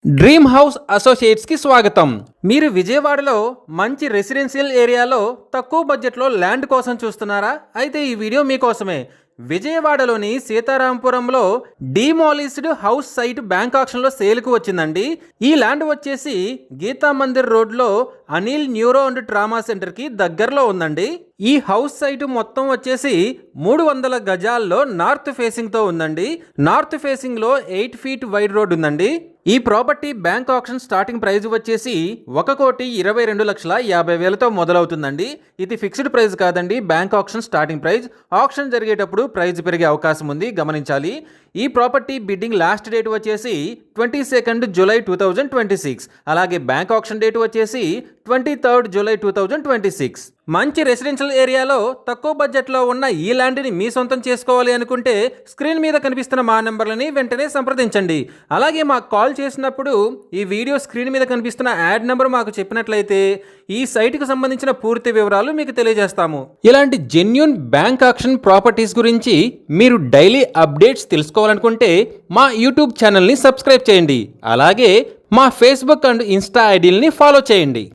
Dream house associates కి స్వాగతం. మీరు విజయవాడలో మంచి రెసిడెన్షియల్ ఏరియాలో తక్కువ బడ్జెట్లో ల్యాండ్ కోసం చూస్తున్నారా? అయితే ఈ వీడియో మీకోసమే. విజయవాడలోని సీతారాంపురంలో డిమాలిష్డ్ హౌస్ సైట్ బ్యాంక్ ఆక్షన్లో సేల్కు వచ్చిందండి. ఈ ల్యాండ్ వచ్చేసి గీతా మందిర్ రోడ్లో అనిల్ న్యూరో అండ్ ట్రామా సెంటర్కి దగ్గరలో ఉందండి. ఈ హౌస్ సైట్ మొత్తం వచ్చేసి 300 గజాల్లో నార్త్ ఫేసింగ్తో ఉందండి. నార్త్ ఫేసింగ్లో 8 ఫీట్ వైడ్ రోడ్ ఉందండి. ఈ property bank auction starting price వచ్చేసి 1,22,50,000తో మొదలవుతుందండి. ఇది ఫిక్స్డ్ ప్రైస్ కాదండి, bank auction starting price. Auction జరిగేటప్పుడు ప్రైస్ పెరిగే అవకాశం ఉంది, గమనించాలి. ఈ ప్రాపర్టీ బిడ్డింగ్ లాస్ట్ డేట్ వచ్చేసి 22 జూలై 2026. అలాగే బ్యాంక్ ఆక్షన్ డేట్ వచ్చేసి 23 జూలై 2026. మంచి రెసిడెన్షియల్ ఏరియాలో తక్కువ బడ్జెట్లో ఉన్న ఈ ల్యాండ్ని మీ సొంతం చేసుకోవాలి అనుకుంటే స్క్రీన్ మీద కనిపిస్తున్న మా నెంబర్లని వెంటనే సంప్రదించండి. అలాగే మాకు కాల్ చేసినప్పుడు ఈ వీడియో స్క్రీన్ మీద కనిపిస్తున్న యాడ్ నెంబర్ మాకు చెప్పినట్లయితే ఈ సైట్కు సంబంధించిన పూర్తి వివరాలు మీకు తెలియజేస్తాము. ఇలాంటి జెన్యూన్ బ్యాంక్ ఆక్షన్ ప్రాపర్టీస్ గురించి మీరు డైలీ అప్డేట్స్ తెలుసుకోవాలనుకుంటే మా యూట్యూబ్ ఛానల్ని సబ్స్క్రైబ్ చేయండి. అలాగే మా ఫేస్బుక్ అండ్ ఇన్స్టా ఐడీలని ఫాలో చేయండి.